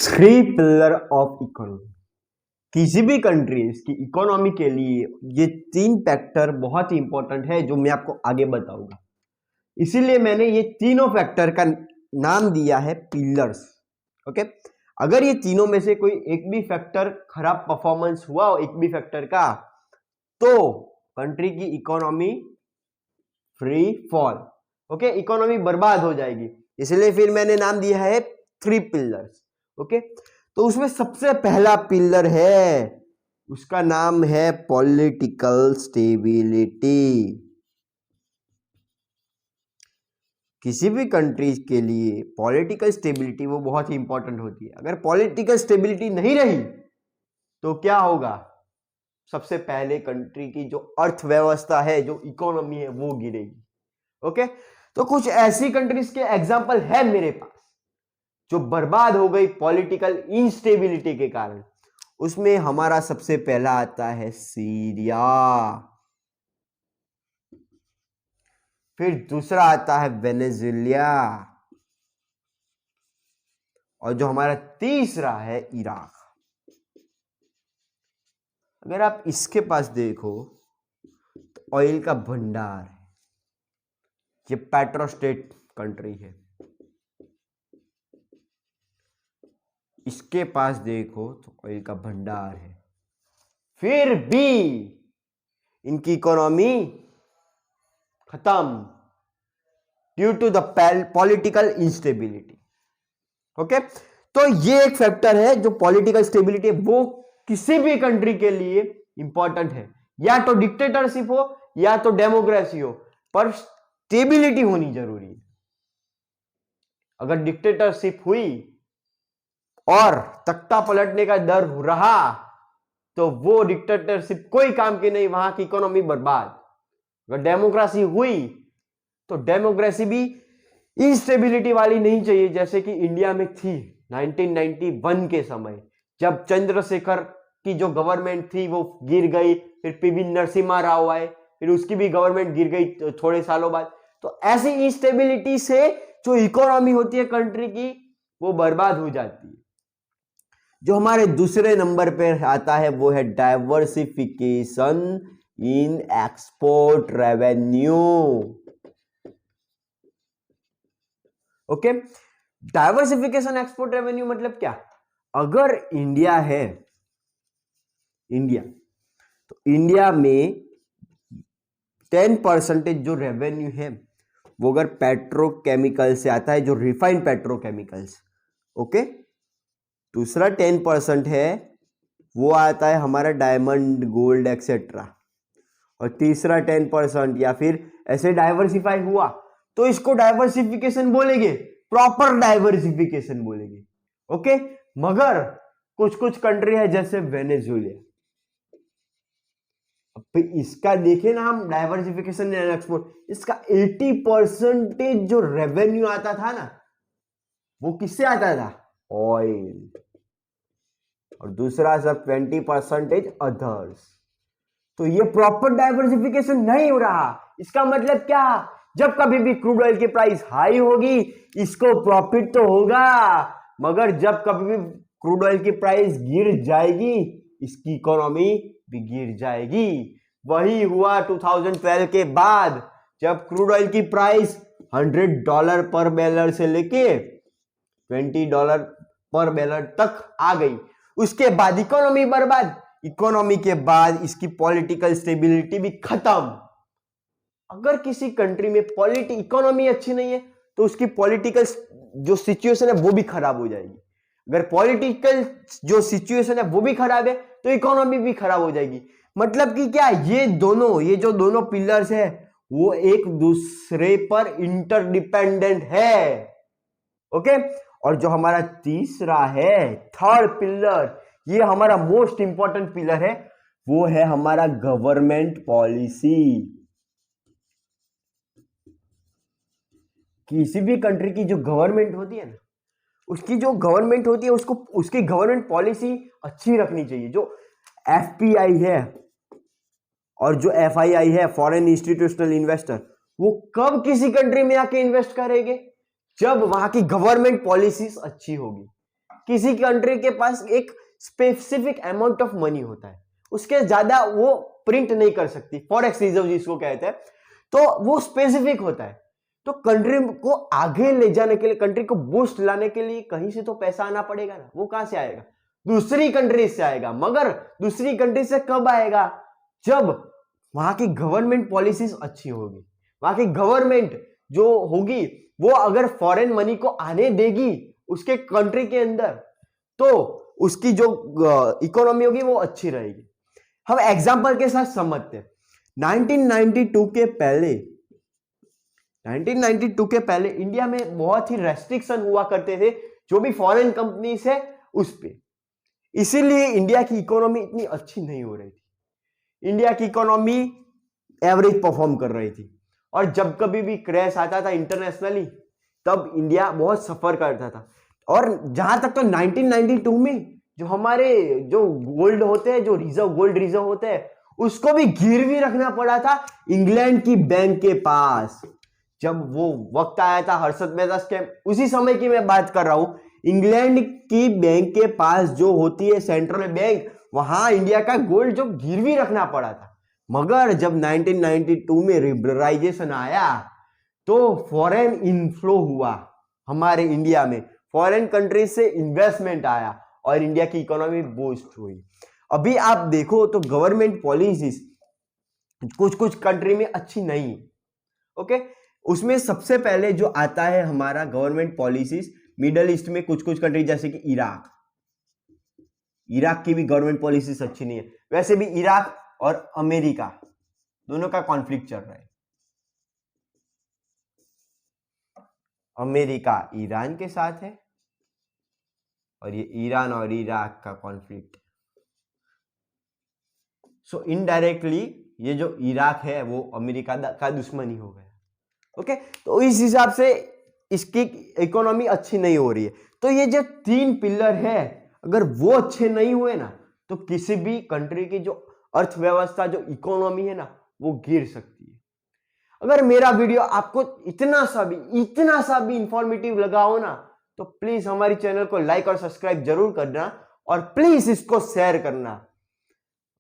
Three pillar of economy. किसी भी countries की इकोनॉमी के लिए ये तीन फैक्टर बहुत ही इंपॉर्टेंट है जो मैं आपको आगे बताऊंगा। इसीलिए मैंने ये तीनों फैक्टर का नाम दिया है पिलर्स। ओके, अगर ये तीनों में से कोई एक भी फैक्टर खराब परफॉर्मेंस हुआ हो एक भी फैक्टर का, तो कंट्री की economy free fall, okay, economy बर्बाद हो जाएगी। इसलिए फिर मैंने नाम दिया है थ्री पिलर्स। ओके, तो उसमें सबसे पहला पिलर है, उसका नाम है पॉलिटिकल स्टेबिलिटी। किसी भी कंट्रीज के लिए पॉलिटिकल स्टेबिलिटी वो बहुत ही इंपॉर्टेंट होती है। अगर पॉलिटिकल स्टेबिलिटी नहीं रही तो क्या होगा? सबसे पहले कंट्री की जो अर्थव्यवस्था है, जो इकोनॉमी है, वो गिरेगी। ओके, तो कुछ ऐसी कंट्रीज के एग्जांपल है मेरे पास जो बर्बाद हो गई पॉलिटिकल इंस्टेबिलिटी के कारण। उसमें हमारा सबसे पहला आता है सीरिया, फिर दूसरा आता है वेनेजुएला, और जो हमारा तीसरा है इराक। अगर आप इसके पास देखो तो ऑयल का भंडार है, ये पेट्रोस्टेट कंट्री है। इसके पास देखो तो ऑयल का भंडार है, फिर भी इनकी इकोनॉमी खत्म due to the political instability. Okay, तो ये एक फैक्टर है जो पॉलिटिकल स्टेबिलिटी है, वो किसी भी कंट्री के लिए इंपॉर्टेंट है। या तो डिक्टेटरशिप हो या तो डेमोक्रेसी हो, पर स्टेबिलिटी होनी जरूरी है। अगर डिक्टेटरशिप हुई और तख्ता पलटने का डर रहा तो वो डिक्टेटरशिप कोई काम की नहीं, वहां की इकोनॉमी बर्बाद। अगर डेमोक्रेसी हुई तो डेमोक्रेसी भी इंस्टेबिलिटी वाली नहीं चाहिए, जैसे कि इंडिया में थी 1991 के समय, जब चंद्रशेखर की जो गवर्नमेंट थी वो गिर गई, फिर पीवी नरसिम्हा राव आए, फिर उसकी भी गवर्नमेंट गिर गई थोड़े सालों बाद। तो ऐसी इंस्टेबिलिटी से जो इकोनॉमी होती है कंट्री की, वो बर्बाद हो जाती है। जो हमारे दूसरे नंबर पे आता है वो है diversification in export revenue. Okay, diversification export revenue मतलब क्या? अगर इंडिया है, इंडिया, तो इंडिया में 10% जो रेवेन्यू है वो अगर पेट्रोकेमिकल से आता है, जो रिफाइंड पेट्रोकेमिकल्स। ओके, दूसरा 10% है वो आता है हमारा डायमंड, गोल्ड एक्सेट्रा, और तीसरा 10% या फिर ऐसे डाइवर्सिफाई हुआ तो इसको डाइवर्सिफिकेशन बोलेंगे, प्रॉपर डाइवर्सिफिकेशन बोलेंगे। ओके, मगर कुछ कुछ कंट्री है जैसे वेनेजुएला, अब इसका देखें ना हम डाइवर्सिफिकेशन एंड एक्सपोर्ट, इसका 80% जो रेवेन्यू आता था ना, वो किससे आता था? ऑयल, और दूसरा सब 20% अदर्स। तो ये प्रॉपर डाइवर्सिफिकेशन नहीं हो रहा। इसका मतलब क्या? जब कभी भी क्रूड ऑयल की प्राइस हाई होगी इसको प्रॉफिट तो होगा, मगर जब कभी भी क्रूड ऑयल की प्राइस गिर जाएगी इसकी इकोनॉमी भी गिर जाएगी। वही हुआ 2012 के बाद, जब क्रूड ऑयल की प्राइस $100 पर बैरल से लेके $20 पर बैरल तक आ गई, उसके बाद इकोनॉमी बर्बाद। इकोनॉमी के बाद इसकी पॉलिटिकल स्टेबिलिटी भी खत्म। अगर किसी कंट्री में इकोनॉमी अच्छी नहीं है तो उसकी पॉलिटिकल जो सिचुएशन है वो भी खराब हो जाएगी। अगर पॉलिटिकल जो सिचुएशन है वो भी खराब है तो इकोनॉमी भी खराब हो जाएगी। मतलब कि क्या, ये जो दोनों पिलर्स है वो एक दूसरे पर इंटरडिपेंडेंट है। ओके, और जो हमारा तीसरा है, थर्ड पिलर, ये हमारा मोस्ट इंपॉर्टेंट पिलर है, वो है हमारा गवर्नमेंट पॉलिसी। किसी भी कंट्री की जो गवर्नमेंट होती है ना, उसकी जो गवर्नमेंट होती है उसको उसकी गवर्नमेंट पॉलिसी अच्छी रखनी चाहिए। जो एफपीआई है और जो एफआईआई है, फॉरेन इंस्टीट्यूशनल इन्वेस्टर, वो कब किसी कंट्री में आके इन्वेस्ट करेंगे? जब वहां की गवर्नमेंट पॉलिसीज अच्छी होगी। किसी कंट्री के पास एक स्पेसिफिक अमाउंट ऑफ मनी होता है, उसके ज्यादा वो प्रिंट नहीं कर सकती, फॉरेक्स रिजर्व जिसको कहते हैं, तो वो स्पेसिफिक होता है। तो कंट्री को आगे ले जाने के लिए, कंट्री को बूस्ट लाने के लिए कहीं से तो पैसा आना पड़ेगा ना। वो कहां से आएगा? दूसरी कंट्री से आएगा। मगर दूसरी कंट्री से कब आएगा? जब वहां की गवर्नमेंट पॉलिसीज अच्छी होगी, वहां की गवर्नमेंट जो होगी वो अगर फॉरेन मनी को आने देगी उसके कंट्री के अंदर, तो उसकी जो इकोनॉमी होगी वो अच्छी रहेगी। हम एग्जांपल के साथ समझते हैं। 1992 के पहले इंडिया में बहुत ही रेस्ट्रिक्शन हुआ करते थे जो भी फॉरेन कंपनीज है उस पे, इसीलिए इंडिया की इकोनॉमी इतनी अच्छी नहीं हो रही थी। इंडिया की इकोनॉमी एवरेज परफॉर्म कर रही थी, और जब कभी भी क्रैश आता था इंटरनेशनली तब इंडिया बहुत सफर करता था। और जहां तक तो 1992 में जो हमारे जो गोल्ड होते हैं, जो गोल्ड रिजर्व होते हैं, उसको भी गिरवी रखना पड़ा था इंग्लैंड की बैंक के पास। जब वो वक्त आया था हर्षद मेहता स्कैम, उसी समय की मैं बात कर रहा हूं। इंग्लैंड की बैंक के पास जो होती है सेंट्रल बैंक, वहां इंडिया का गोल्ड जो गिरवी रखना पड़ा था। मगर जब 1992 में लिबरलाइजेशन आया तो फॉरेन इनफ्लो हुआ हमारे इंडिया में, फॉरेन कंट्री से इन्वेस्टमेंट आया और इंडिया की इकोनॉमी बूस्ट हुई। अभी आप देखो तो गवर्नमेंट पॉलिसीज कुछ कुछ कंट्री में अच्छी नहीं है। ओके, उसमें सबसे पहले जो आता है हमारा गवर्नमेंट पॉलिसीज, मिडल ईस्ट में कुछ कुछ कंट्री जैसे कि इराक की भी गवर्नमेंट पॉलिसीज अच्छी नहीं है। वैसे भी इराक और अमेरिका दोनों का कॉन्फ्लिक्ट चल रहा है। अमेरिका ईरान के साथ है और ये ईरान और इराक का कॉन्फ्लिक्ट। सो इनडायरेक्टली ये जो इराक है वो अमेरिका का दुश्मन ही हो गया। ओके, तो इस हिसाब से इसकी इकोनॉमी अच्छी नहीं हो रही है। तो ये जो 3 पिलर है, अगर वो अच्छे नहीं हुए ना तो किसी भी कंट्री की जो अर्थव्यवस्था, जो इकोनॉमी है ना, वो गिर सकती है। अगर मेरा वीडियो आपको इतना सा भी इंफॉर्मेटिव लगा हो ना, तो प्लीज हमारी चैनल को लाइक और सब्सक्राइब जरूर करना और प्लीज इसको शेयर करना।